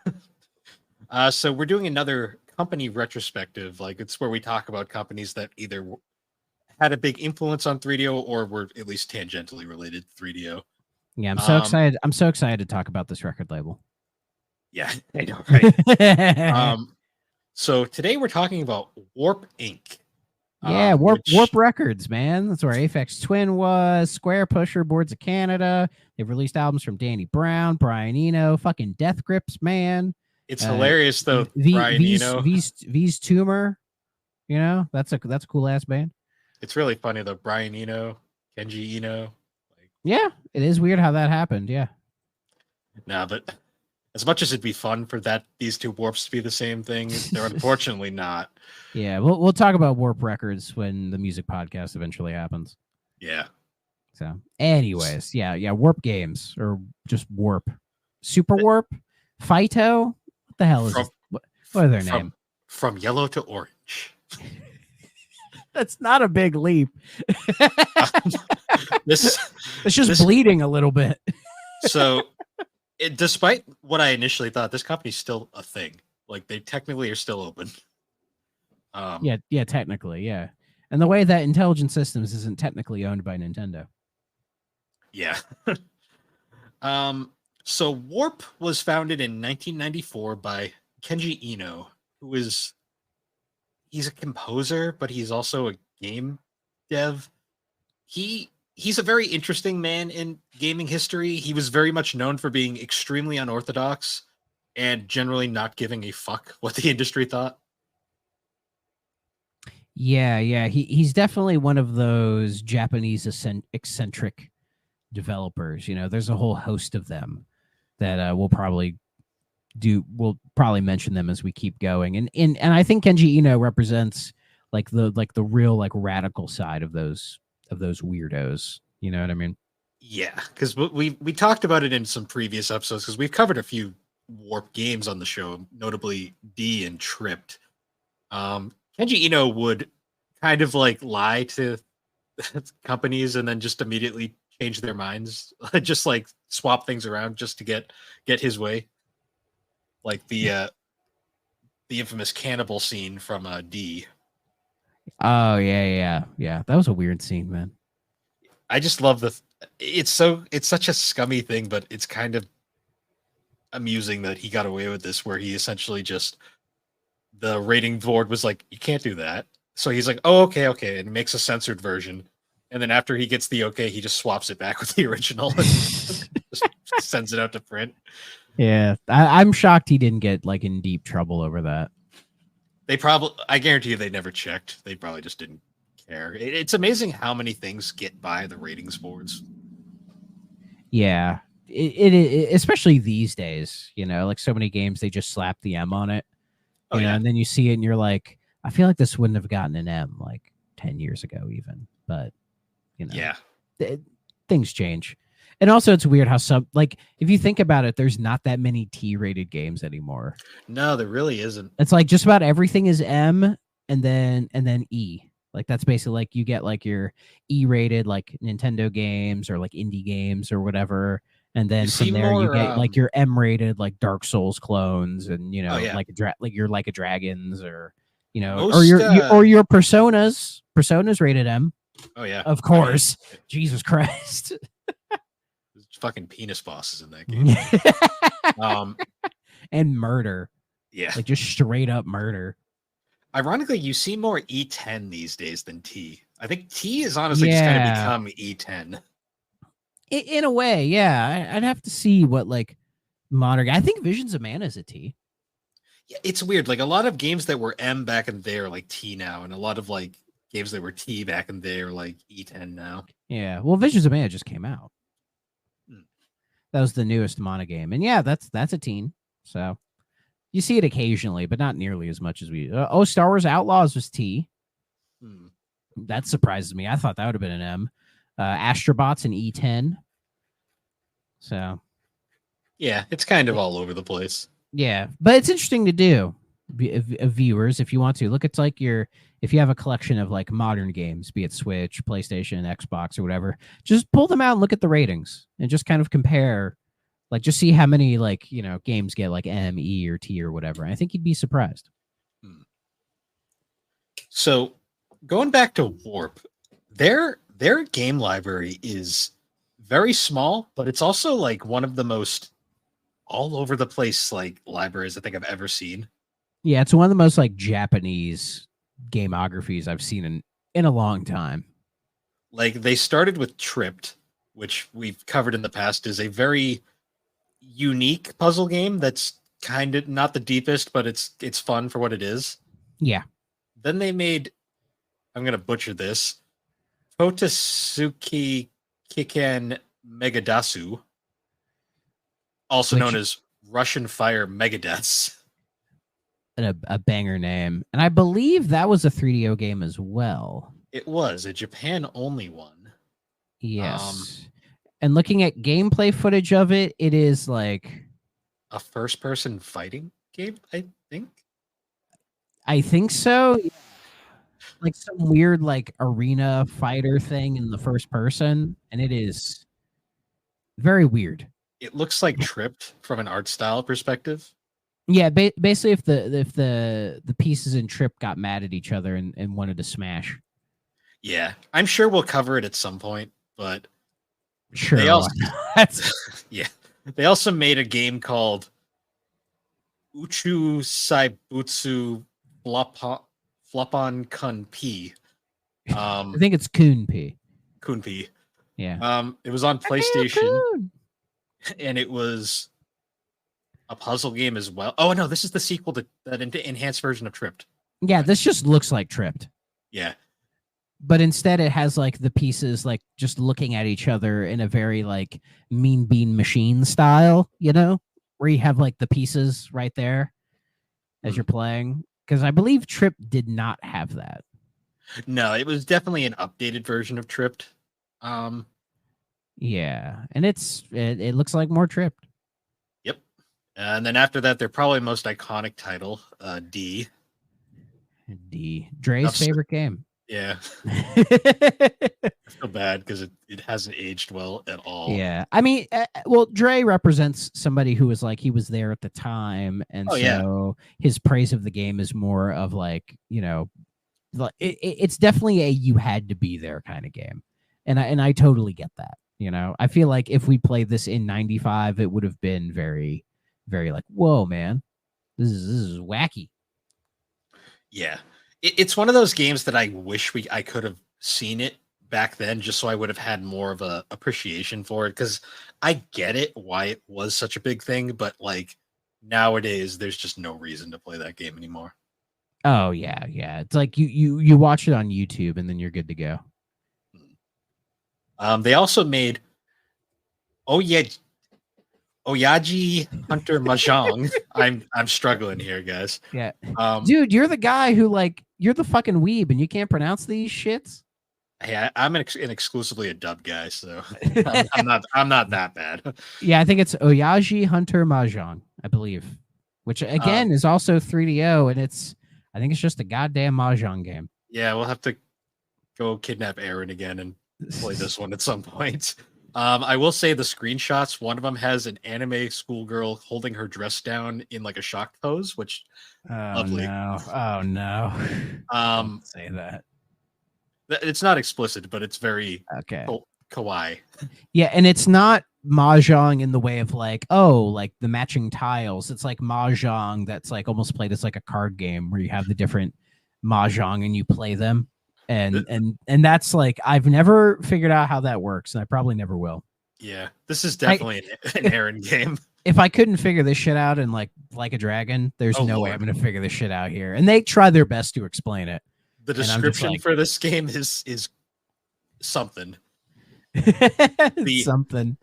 So we're doing another company retrospective. Like it's where we talk about companies that either had a big influence on 3DO or were at least tangentially related to 3DO. Yeah, I'm so excited. I'm so excited to talk about this record label. Yeah, I know, right? So today we're talking about Warp Inc. Yeah, Warp Records, man. That's where Aphex Twin was. Square Pusher, Boards of Canada. They've released albums from Danny Brown, Brian Eno, fucking Death Grips, man. It's hilarious though. Brian Eno, V's Tumor. You know, that's a cool ass band. It's really funny though. Brian Eno, Kenji Eno, like Yeah, it is weird how that happened. Yeah. No, but as much as it'd be fun for these two warps to be the same thing, they're unfortunately not. Yeah, we'll talk about Warp Records when the music podcast eventually happens. Yeah. So, anyways, yeah, Warp games or just Warp, Super Warp, Phyto. What the hell is From- this? What are their from, name? From yellow to orange. That's not a big leap. This It's just this- bleeding a little bit. so despite what I initially thought, this company's still a thing. Like they technically are still open. Yeah, technically, yeah. And the way that Intelligent Systems isn't technically owned by Nintendo. Yeah. So Warp was founded in 1994 by Kenji Eno, he's a composer, but he's also a game dev. He's a very interesting man in gaming history. He was very much known for being extremely unorthodox and generally not giving a fuck what the industry thought. Yeah. He's definitely one of those Japanese eccentric developers. You know, there's a whole host of them that we'll probably mention them as we keep going. And I think Kenji Eno represents like the real like radical side of those weirdos. You know what I mean? Yeah, because we talked about it in some previous episodes because we've covered a few Warp games on the show, notably D and Tripped. Kenji Eno would kind of like lie to companies and then just immediately change their minds, just like swap things around just to get his way. Like the infamous cannibal scene from D. Oh yeah. That was a weird scene, man. I just love it's such a scummy thing, but it's kind of amusing that he got away with this, where he essentially just the rating board was like, you can't do that. So he's like, oh, okay, and makes a censored version. And then after he gets the okay, he just swaps it back with the original and just sends it out to print. Yeah, I'm shocked he didn't get like in deep trouble over that. I guarantee you they never checked. They probably just didn't care. It's amazing how many things get by the ratings boards. Yeah, it especially these days, you know, like so many games, they just slap the M on it. You know, and then you see it and you're like, I feel like this wouldn't have gotten an M like 10 years ago even, but you know, yeah, things change. And also it's weird how if you think about it, there's not that many T-rated games anymore. No, there really isn't. It's like just about everything is M and then E. Like that's basically like you get like your E-rated like Nintendo games or like indie games or whatever. And then from there you get like your M-rated like Dark Souls clones and you know like your Like a Dragons or you know or your Personas rated M. Oh yeah, of course. Jesus Christ. There's fucking penis bosses in that game. And murder. Yeah, like just straight up murder. Ironically, you see more E10 these days than T. I think T is honestly just kind of become E10. In a way, yeah. I'd have to see what like modern. I think Visions of Mana is a T. Yeah, it's weird. Like a lot of games that were M back in the day are like T now, and a lot of like games that were T back in the day are like E10 now. Yeah. Well, Visions of Mana just came out. That was the newest Mana game, and yeah, that's a teen. So you see it occasionally, but not nearly as much as we. Star Wars Outlaws was T. That surprises me. I thought that would have been an M. Astrobots and E10. So yeah, it's kind of all over the place. Yeah, but it's interesting to do, viewers, if you want to look. It's like if you have a collection of like modern games, be it Switch, PlayStation, Xbox, or whatever, just pull them out and look at the ratings and just kind of compare, like just see how many like you know games get like M, E, or T or whatever. I think you'd be surprised. So going back to Warp, their game library is very small, but it's also like one of the most all over the place like libraries I think I've ever seen. Yeah, it's one of the most like Japanese gameographies I've seen in a long time. Like they started with Tripped, which we've covered in the past, is a very unique puzzle game that's kind of not the deepest, but it's fun for what it is. Yeah. Then they made, I'm gonna butcher this, Totasuki Kiken Megadasu, also Which- known as Russian Fire Megadeaths. a banger name. And I believe that was a 3DO game as well. It was a Japan only one. Yes. And looking at gameplay footage of it, it is like A first person fighting game, I think. so. Like some weird like arena fighter thing in the first person, and it is very weird. It looks like Tripped from an art style perspective. Yeah, basically, if the pieces in Trip got mad at each other and wanted to smash. Yeah, I'm sure we'll cover it at some point, but Sure. they also, That's yeah, they also made a game called Uchu Saibutsu Flopon Kun P. I think it's Coon P. Kun P. Yeah. It was on PlayStation, and it was a puzzle game as well. Oh no, this is the sequel to that enhanced version of Tripped. Yeah, this just looks like Tripped. Yeah, But instead it has like the pieces like just looking at each other in a very like Mean Bean Machine style, you know, where you have like the pieces right there as you're playing. Because I believe Trip did not have that. no, it was definitely an updated version of Tripped. Yeah, and it looks like more Tripped. Yep. And then after that, their probably most iconic title, D. Dre's Upset. favorite game. Yeah, I feel bad because it hasn't aged well at all. Yeah, I mean, well, Dre represents somebody who was like he was there at the time, and so his praise of the game is more of like, you know, like it's definitely a you had to be there kind of game, and I totally get that. You know, I feel like if we played this in '95, it would have been very, very like, whoa, man, this is wacky. Yeah, it's one of those games that I wish I could have seen it back then, just so I would have had more of a appreciation for it. Because I get it why it was such a big thing, but like nowadays, there's just no reason to play that game anymore. Oh yeah, yeah. It's like you watch it on YouTube and then you're good to go. They also made Oyaji Hunter Mahjong. I'm struggling here, guys. Yeah, dude, you're the guy who like you're the fucking weeb and you can't pronounce these shits. Hey, I'm exclusively a dub guy, so I'm not that bad. Yeah, I think it's Oyaji Hunter Mahjong, I believe, which again is also 3DO, and I think it's just a goddamn Mahjong game. Yeah, we'll have to go kidnap Aaron again and play this one at some point. I will say the screenshots, one of them has an anime schoolgirl holding her dress down in like a shocked pose, which lovely. No. Oh no. Don't say that. It's not explicit, but it's very okay. Kawaii. Yeah, and it's not mahjong in the way of like, oh, like the matching tiles. It's like mahjong that's like almost played as like a card game where you have the different mahjong and you play them. And that's like I've never figured out how that works, and I probably never will. Yeah, this is definitely an Aaron game. If I couldn't figure this shit out in like a dragon, there's no way I'm gonna figure this shit out here. And they try their best to explain it. The description for this game is something. Something.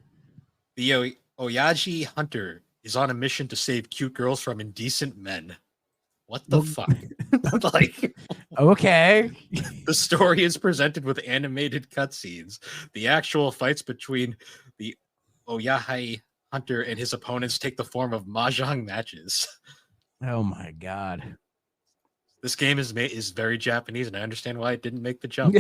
The Oyaji Hunter is on a mission to save cute girls from indecent men. What the fuck? Like, okay. The story is presented with animated cutscenes. The actual fights between the Oyaji Hunter and his opponents take the form of mahjong matches. Oh my god. This game is very Japanese, and I understand why it didn't make the jump.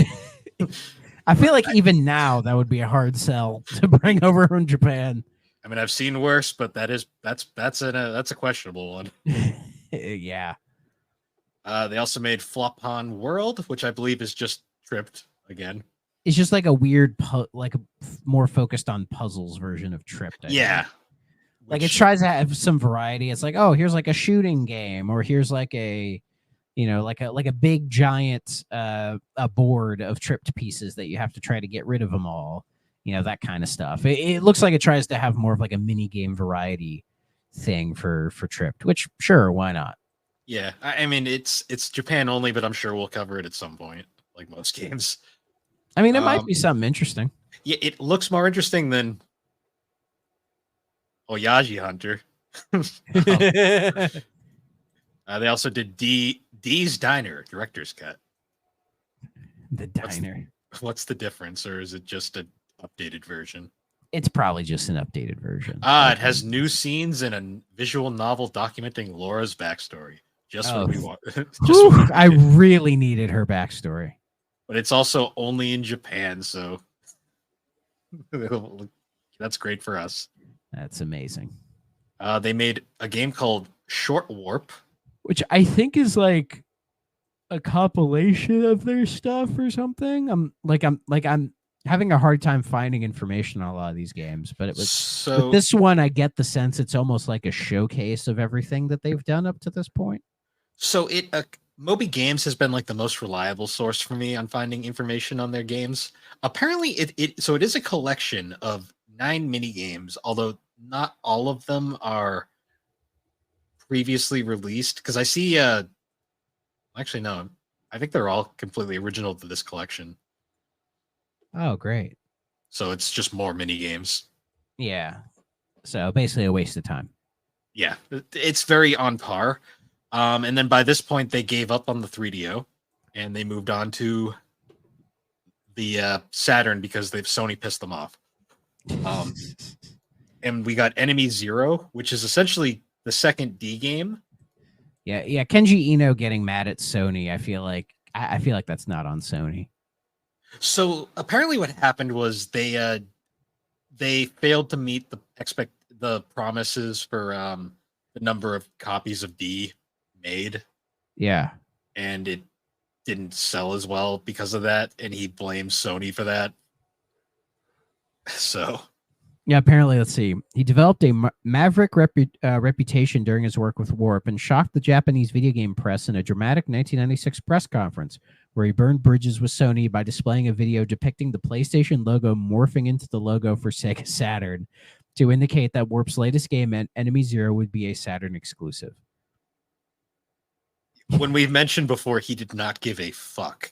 I feel like even now that would be a hard sell to bring over from Japan. I mean, I've seen worse, but that's a questionable one. Yeah. They also made Flopon World, which I believe is just Tripped again. It's just like a weird, like a more focused on puzzles version of Tripped. Yeah. Like it tries to have some variety. It's like, oh, here's like a shooting game, or here's like a, you know, like a big giant a board of tripped pieces that you have to try to get rid of them all. You know, that kind of stuff. It looks like it tries to have more of like a mini game variety thing for Tripped, which sure, why not? Yeah, I mean it's Japan only, but I'm sure we'll cover it at some point, like most games. I mean, it might be something interesting. Yeah, it looks more interesting than Oyaji Hunter. They also did D's Diner director's cut. The diner. What's the difference, or is it just an updated version? It's probably just an updated version. It has new scenes and a visual novel documenting Laura's backstory. Just what we want. I really needed her backstory. But it's also only in Japan, so that's great for us. That's amazing. They made a game called Short Warp, which I think is like a compilation of their stuff or something. I'm having a hard time finding information on a lot of these games, but it was with this one. I get the sense it's almost like a showcase of everything that they've done up to this point. So Moby Games has been like the most reliable source for me on finding information on their games. Apparently, it is a collection of 9 mini games, although not all of them are previously released. Because I see, actually no, I think they're all completely original to this collection. Oh, great! So it's just more mini games. Yeah. So basically, a waste of time. Yeah, it's very on par. And then by this point, they gave up on the 3DO and they moved on to the Saturn because Sony pissed them off. And we got Enemy Zero, which is essentially the second D game. Yeah. Kenji Eno getting mad at Sony. I feel like that's not on Sony. So apparently, what happened was they failed to meet the promises for the number of copies of D made. Yeah. And it didn't sell as well because of that, and he blames Sony for that. So yeah, apparently, let's see. He developed a maverick reputation during his work with Warp and shocked the Japanese video game press in a dramatic 1996 press conference where he burned bridges with Sony by displaying a video depicting the PlayStation logo morphing into the logo for Sega Saturn to indicate that Warp's latest game, Enemy Zero, would be a Saturn exclusive. When we've mentioned before, he did not give a fuck.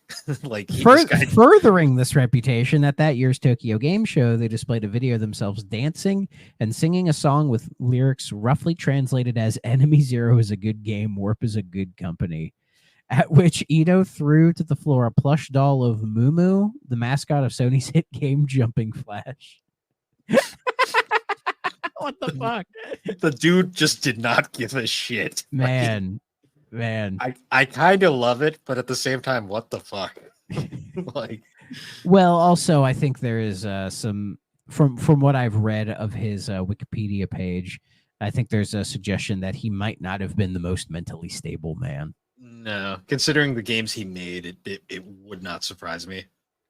Furthering this reputation, at that year's Tokyo Game Show, they displayed a video of themselves dancing and singing a song with lyrics roughly translated as "Enemy Zero is a good game, Warp is a good company." At which Eno threw to the floor a plush doll of Moo Moo, the mascot of Sony's hit game Jumping Flash. What the fuck? The dude just did not give a shit. Man. I kind of love it, but at the same time, what the fuck? Well, also I think there is some from what I've read of his Wikipedia page, I think there's a suggestion that he might not have been the most mentally stable man. No, considering the games he made, it would not surprise me.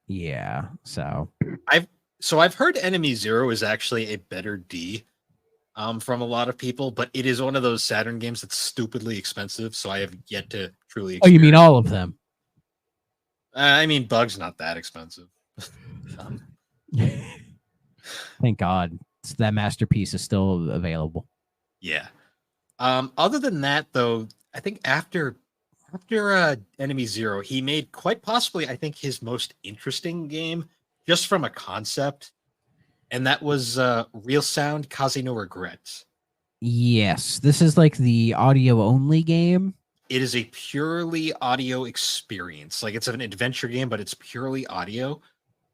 Yeah, so I've heard Enemy Zero is actually a better D. From a lot of people, but it is one of those Saturn games that's stupidly expensive, so I have yet to truly experience. Oh, you mean all of them? I mean, Bug's not that expensive. Thank God. That masterpiece is still available. Yeah. Other than that, though, I think after Enemy Zero, he made quite possibly, I think, his most interesting game, just from a concept. And that was Real Sound Kaze no Regrets. Yes, this is like the audio only game. It is a purely audio experience. Like, it's an adventure game, but it's purely audio.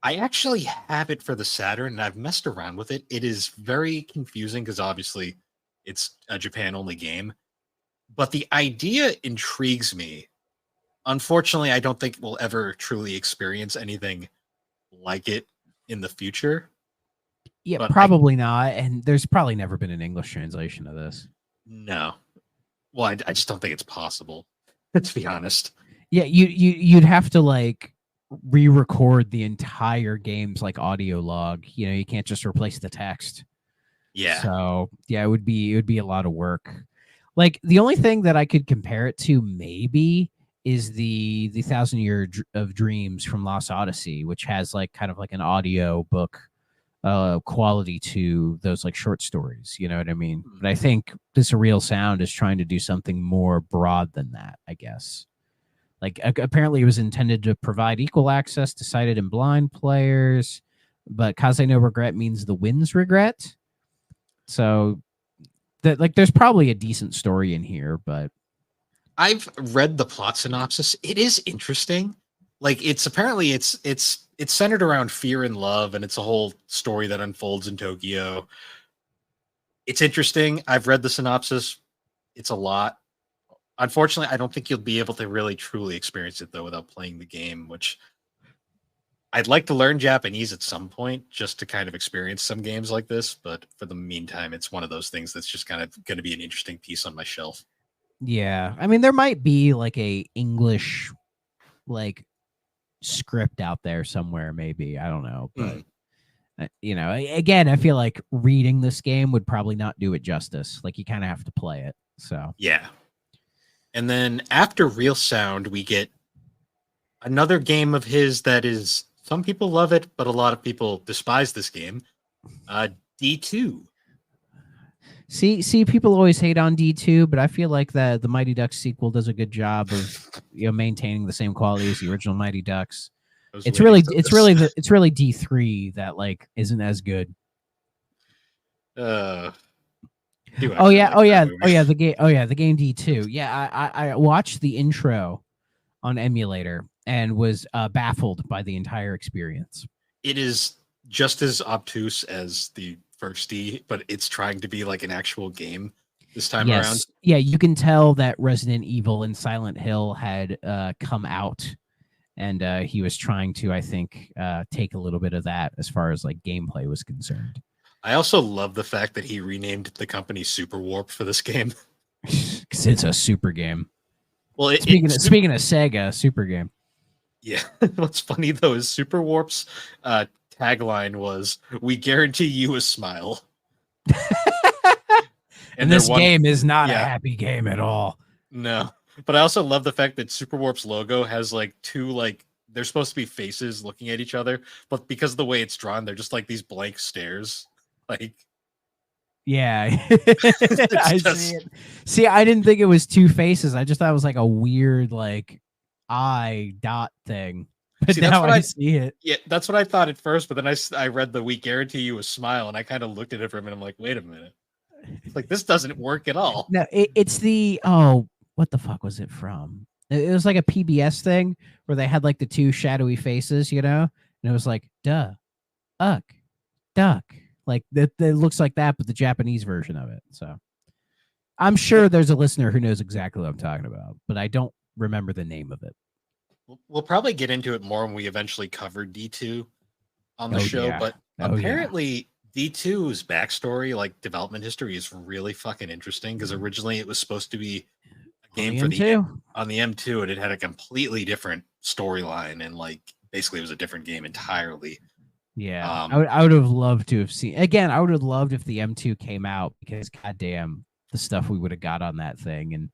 I actually have it for the Saturn, and I've messed around with it. It is very confusing because obviously it's a Japan only game. But the idea intrigues me. Unfortunately, I don't think we'll ever truly experience anything like it in the future. Yeah, but probably not. And there's probably never been an English translation of this. No. Well, I just don't think it's possible, to be honest. Yeah, you'd have to like re-record the entire game's like audio log. You know, you can't just replace the text. Yeah. So yeah, it would be a lot of work. Like the only thing that I could compare it to maybe is the 1,000 Year of Dreams from Lost Odyssey, which has like kind of like an audio book quality to those like short stories, you know what I mean? But I think this Real Sound is trying to do something more broad than that, I guess. Like apparently it was intended to provide equal access to sighted and blind players, but Kaze no regret means the winds regret. So that like there's probably a decent story in here, but I've read the plot synopsis. It is interesting. Like it's apparently it's centered around fear and love, and it's a whole story that unfolds in Tokyo. It's interesting. I've read the synopsis. It's a lot. Unfortunately, I don't think you'll be able to really truly experience it though without playing the game, which I'd like to learn Japanese at some point just to kind of experience some games like this, but for the meantime, it's one of those things that's just kind of going to be an interesting piece on my shelf. yeah, I mean there might be like a English like script out there somewhere, maybe. I don't know, but you know, again, I feel like reading this game would probably not do it justice. Like you kind of have to play it. So Yeah. And then after Real Sound, we get another game of his that is, some people love it, but a lot of people despise this game. D2. see, people always hate on D2, but I feel like the Mighty Ducks sequel does a good job of maintaining the same quality as the original Mighty Ducks. It's really D3 that like isn't as good. The game D2. Yeah, I watched the intro on emulator and was baffled by the entire experience. It is just as obtuse as the first D, but it's trying to be like an actual game this time around. Yeah, you can tell that Resident Evil and Silent Hill had come out, and he was trying to, I think, take a little bit of that as far as like gameplay was concerned. I also love the fact that he renamed the company Super Warp for this game. Because it's a super game. Well, speaking of Sega, super game. Yeah. What's funny though is Super Warp's tagline was, "We guarantee you a smile." and this game is not a happy game at all. No. But I also love the fact that Super Warp's logo has like two, like, they're supposed to be faces looking at each other, but because of the way it's drawn, they're just like these blank stares. Like, yeah, I see it. See, I didn't think it was two faces. I just thought it was like a weird, like, eye dot thing. But see, now I see it. Yeah, that's what I thought at first. But then I read the "We guarantee you a smile," and I kind of looked at it for a minute. I'm like, wait a minute, like this doesn't work at all. No, it's the what the fuck was it from? It was like a PBS thing where they had like the two shadowy faces, you know, and it was like duh, uck, duck. Like that looks like that, but the Japanese version of it. So I'm sure there's a listener who knows exactly what I'm talking about, but I don't remember the name of it. We'll probably get into it more when we eventually cover D2 on the show, but apparently D2's backstory, like development history, is really fucking interesting because originally it was supposed to be a game for on the M2, and it had a completely different storyline, and like basically it was a different game entirely. Yeah, I would have loved to have seen. Again, I would have loved if the M2 came out, because goddamn, the stuff we would have got on that thing, and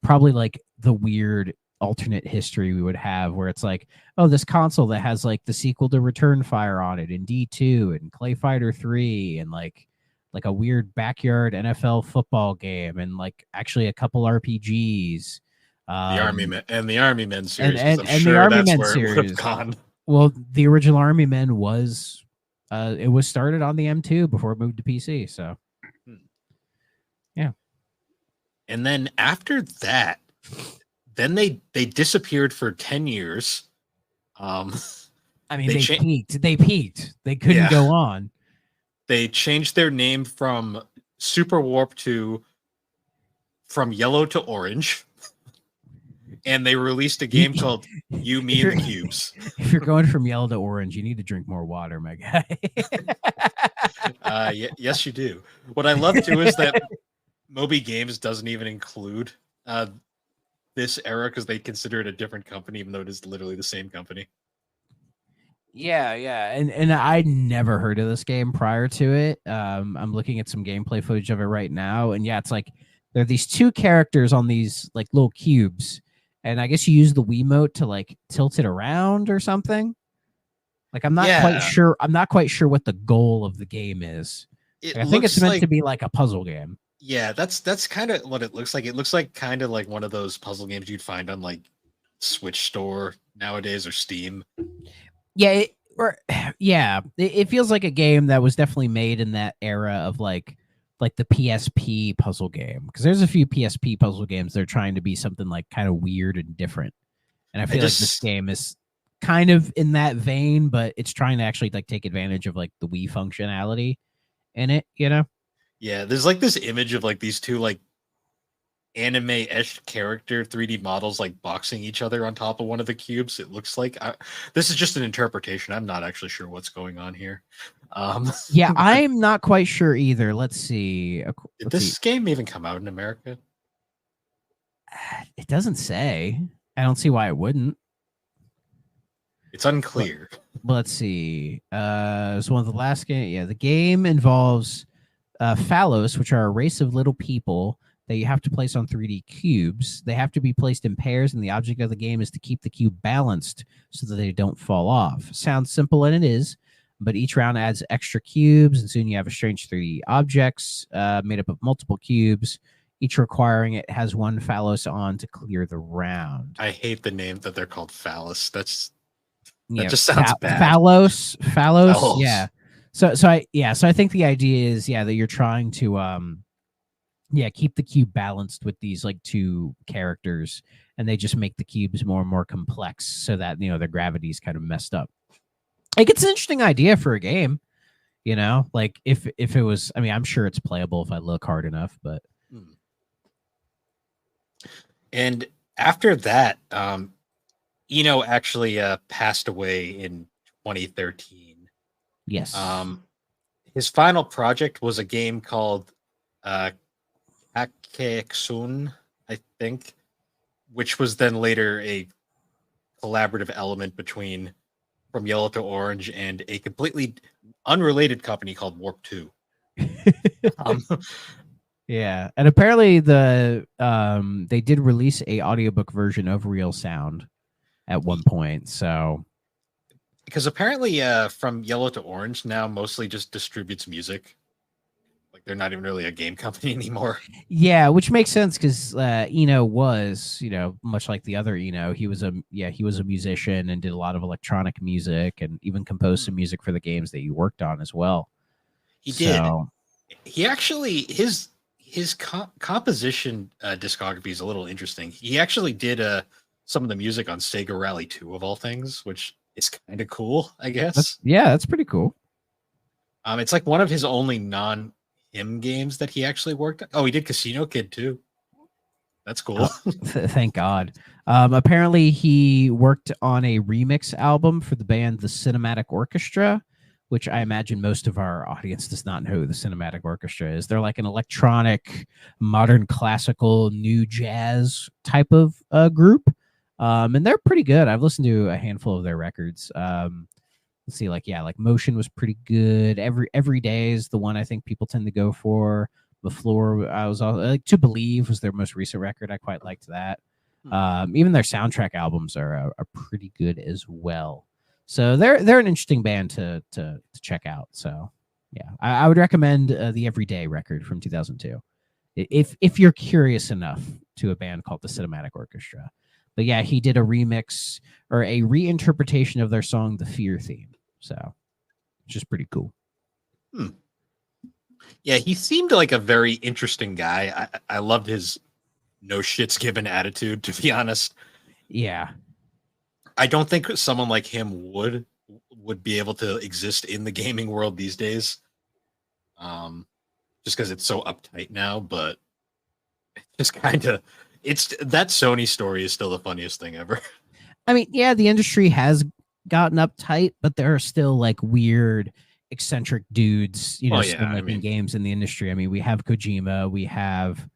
probably like the weird alternate history we would have, where it's like, oh, this console that has like the sequel to Return Fire on it, and D2 and Clay Fighter 3, and like a weird backyard NFL football game, and like actually a couple RPGs. The Army Men series, and the Army Men series. Well, the original Army Men was it was started on the M2 before it moved to PC. So, yeah. And then after that, then they disappeared for 10 years. I mean, they peaked. They peaked. They couldn't go on. They changed their name from Super Warp to From Yellow to Orange. And they released a game called You, Me, and the Cubes. If you're going from yellow to orange, you need to drink more water, my guy. Yes, you do. What I love, too, is that Moby Games doesn't even include this era because they consider it a different company, even though it is literally the same company. Yeah. And I'd never heard of this game prior to it. I'm looking at some gameplay footage of it right now. And yeah, it's like there are these two characters on these like little cubes. And I guess you use the Wiimote to like tilt it around or something. Like I'm not quite sure. I'm not quite sure what the goal of the game is. I think it's meant to be like a puzzle game. Yeah, that's kind of what it looks like. It looks like kind of like one of those puzzle games you'd find on like Switch Store nowadays or Steam. Yeah, or yeah, it feels like a game that was definitely made in that era of like the PSP puzzle game, because there's a few PSP puzzle games that are trying to be something like kind of weird and different, and I I feel like this just game is kind of in that vein, but it's trying to actually like take advantage of like the Wii functionality in it, you know? yeah, there's like this image of like these two like anime-esque character 3D models like boxing each other on top of one of the cubes. It looks like this is just an interpretation. I'm not actually sure what's going on here. Yeah, but I'm not quite sure either. Let's see. did Let's see. this game even come out in America? It doesn't say. I don't see why it wouldn't. It's unclear. But let's see. It's one of the last game. Yeah, the game involves phallos, which are a race of little people that you have to place on 3D cubes. They have to be placed in pairs, and the object of the game is to keep the cube balanced so that they don't fall off. Sounds simple, and it is, but each round adds extra cubes, and soon you have a strange 3D objects made up of multiple cubes, each requiring it has one phallos on to clear the round. I hate the name that they're called phallus. That Yeah, just sounds bad. Phallos. Phallos. Yeah. So I think the idea is that you're trying to keep the cube balanced with these like two characters, and they just make the cubes more and more complex so that their gravity is kind of messed up. Like, it's an interesting idea for a game, like if it was, I mean, I'm sure it's playable if I look hard enough, but and after that, Eno actually passed away in 2013. yes. His final project was a game called Akexun, I think, which was then later a collaborative element from Yellow to Orange and a completely unrelated company called Warp 2. Yeah, and apparently they did release a audiobook version of Real Sound at one point, so because apparently from Yellow to Orange now mostly just distributes music. Like, they're not even really a game company anymore. yeah, which makes sense because Eno was, much like the other Eno, he was a musician and did a lot of electronic music and even composed some music for the games that he worked on as well. He did. He actually his composition discography is a little interesting. He actually did some of the music on Sega Rally 2 of all things, which is kind of cool, I guess. That's pretty cool. It's like one of his only non-him games that he actually worked on. Oh, he did Casino Kid too. That's cool. Thank God. Apparently he worked on a remix album for the band The Cinematic Orchestra, which I imagine most of our audience does not know who the Cinematic Orchestra is. They're like an electronic, modern, classical, new jazz type of group. And they're pretty good. I've listened to a handful of their records. Let's see, like Motion was pretty good. Every Day is the one I think people tend to go for. The Floor, I was like To Believe was their most recent record. I quite liked that. Even their soundtrack albums are pretty good as well. So they're an interesting band to check out. So yeah, I would recommend the Everyday record from 2002 if you're curious enough to a band called the Cinematic Orchestra. But yeah, he did a remix or a reinterpretation of their song "The Fear Theme." So it's just pretty cool. Yeah, he seemed like a very interesting guy. I loved his no shits given attitude, to be honest. Yeah. I don't think someone like him would be able to exist in the gaming world these days. Just because it's so uptight now, but it's kind of that Sony story is still the funniest thing ever. I mean, yeah, the industry has gotten uptight, but there are still like weird, eccentric dudes, still making games in the industry. I mean, we have Kojima, we have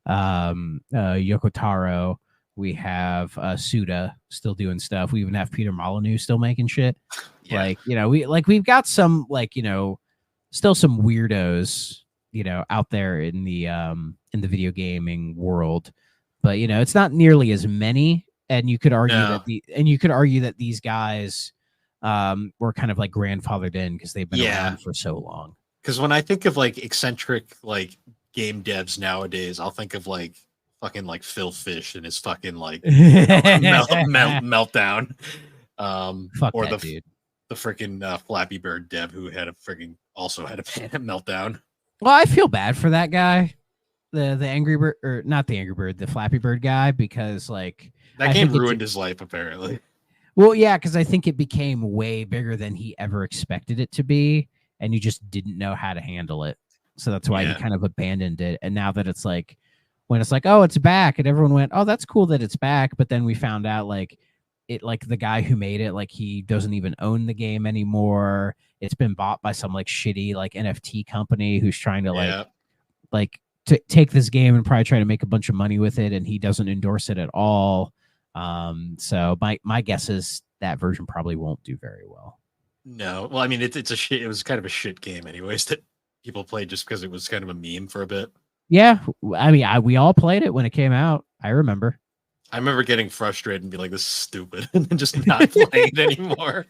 Yoko Taro, we have Suda still doing stuff. We even have Peter Molyneux still making shit. Yeah. We've got some still some weirdos, out there in the video gaming world. But it's not nearly as many. And you could argue that these guys were kind of like grandfathered in because they've been around for so long. Because when I think of like eccentric like game devs nowadays, I'll think of like fucking like Phil Fish and his fucking like meltdown. Fuck or that dude. the freaking Flappy Bird dev who had also had a panic meltdown. Well, I feel bad for that guy, the Angry Bird, or not the Angry Bird, the Flappy Bird guy, because like That game ruined his life apparently. Well, yeah, because I think it became way bigger than he ever expected it to be, and you just didn't know how to handle it. So that's why he kind of abandoned it. And now that it's like, when it's like, oh, it's back, and everyone went, oh, that's cool that it's back. But then we found out like the guy who made it, like he doesn't even own the game anymore. It's been bought by some like shitty like NFT company who's trying to take this game and probably try to make a bunch of money with it, and he doesn't endorse it at all. So my guess is that version probably won't do very well. No, well, I mean, it's a shit. It was kind of a shit game, anyways, that people played just because it was kind of a meme for a bit. Yeah, I mean, we all played it when it came out. I remember getting frustrated and be like, "This is stupid," and then just not playing it anymore.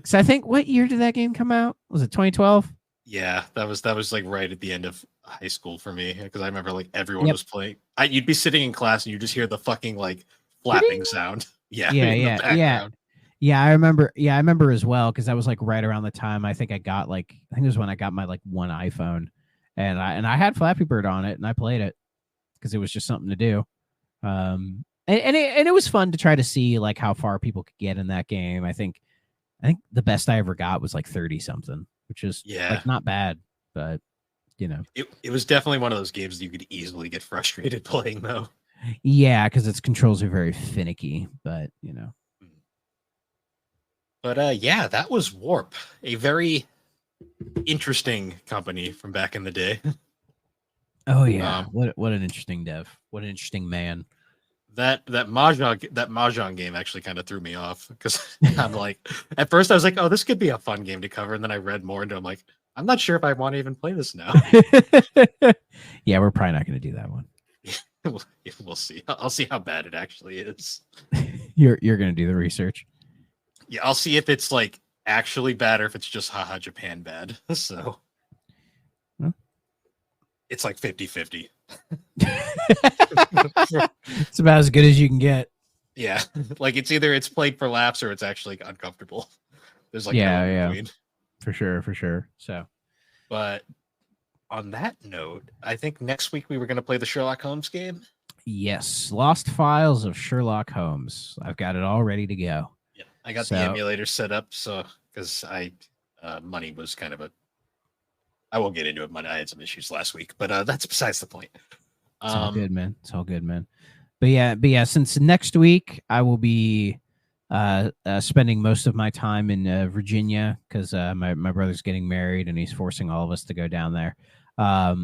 So I think, what year did that game come out? Was it 2012? Yeah, that was like right at the end of high school for me, because I remember like everyone was playing. You'd be sitting in class and you just hear the fucking like flapping sound. Yeah. I remember as well, because that was like right around the time I think it was when I got my like one iPhone, and I had Flappy Bird on it, and I played it because it was just something to do. And it was fun to try to see like how far people could get in that game. I think the best I ever got was like 30 something, which is like not bad, but you know, it was definitely one of those games that you could easily get frustrated playing though. Yeah, because its controls are very finicky, but you know. But yeah, that was Warp, a very interesting company from back in the day. Oh yeah, what an interesting dev. What an interesting man. That Mahjong game actually kind of threw me off, because I'm like, at first I was like, oh, this could be a fun game to cover, and then I read more into it. I'm like, I'm not sure if I want to even play this now. Yeah, we're probably not going to do that one. We'll see. I'll see how bad it actually is. You're going to do the research. Yeah, I'll see if it's like actually bad or if it's just haha Japan bad. So it's like 50-50. It's about as good as you can get. Yeah, like it's played for laughs or it's actually uncomfortable. There's like for sure. So, but on that note, I think next week we were going to play the Sherlock Holmes game. Yes, Lost Files of Sherlock Holmes. I've got it all ready to go. Yeah, I got the emulator set up, so because money was kind of I won't get into it. Money, I had some issues last week, but that's besides the point. It's all good, man. It's all good, man. But yeah, since next week I will be spending most of my time in Virginia, because my brother's getting married and he's forcing all of us to go down there. I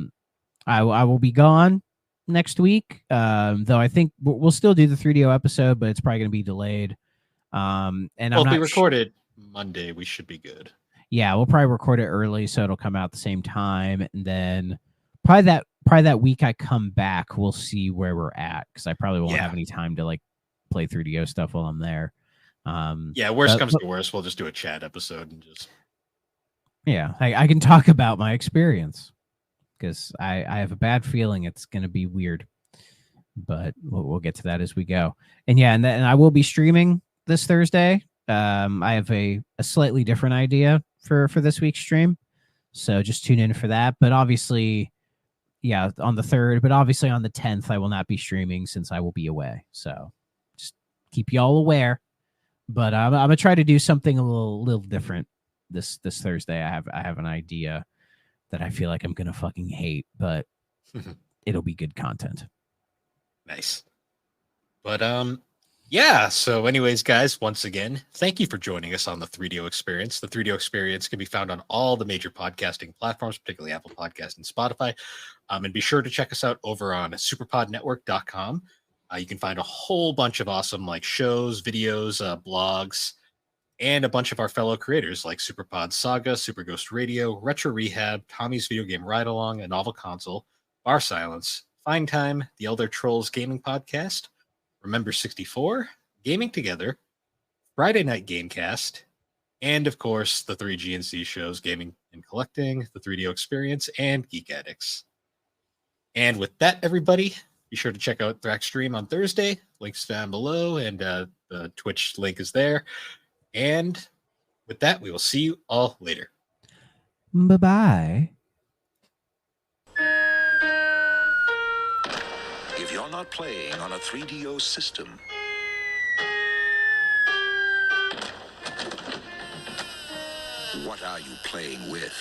will be gone next week, though I think we'll still do the 3DO episode, but it's probably going to be delayed. And if we recorded Monday, we should be good. Yeah, we'll probably record it early so it'll come out at the same time, and then probably that week I come back, we'll see where we're at, because I probably won't have any time to like play 3DO stuff while I'm there. Worst comes to worst, we'll just do a chat episode and just I can talk about my experience, because I have a bad feeling it's going to be weird, but we'll get to that as we go. And and I will be streaming this Thursday. I have a slightly different idea for this week's stream, so just tune in for that. But obviously, on the 3rd, but obviously on the 10th, I will not be streaming since I will be away. So just keep y'all aware. But I'm gonna try to do something a little different this Thursday. I have an idea that I feel like I'm gonna fucking hate, but it'll be good content. Nice. But so anyways, guys, once again, thank you for joining us on the 3DO Experience. The 3DO Experience can be found on all the major podcasting platforms, particularly Apple Podcasts and Spotify. And be sure to check us out over on superpodnetwork.com. You can find a whole bunch of awesome like shows, videos, blogs, and a bunch of our fellow creators like Superpod Saga, Super Ghost Radio, Retro Rehab, Tommy's Video Game Ride Along, A Novel Console, Bar Silence, Fine Time, The Elder Trolls Gaming Podcast, Remember 64, Gaming Together, Friday Night Gamecast, and of course the 3GNC shows Gaming and Collecting, the 3DO Experience, and Geek Addicts. And with that, everybody, be sure to check out Thrax Stream on Thursday. Links down below, and the Twitch link is there. And With that, we will see you all later. Bye-bye. If you're not playing on a 3DO system, what are you playing with?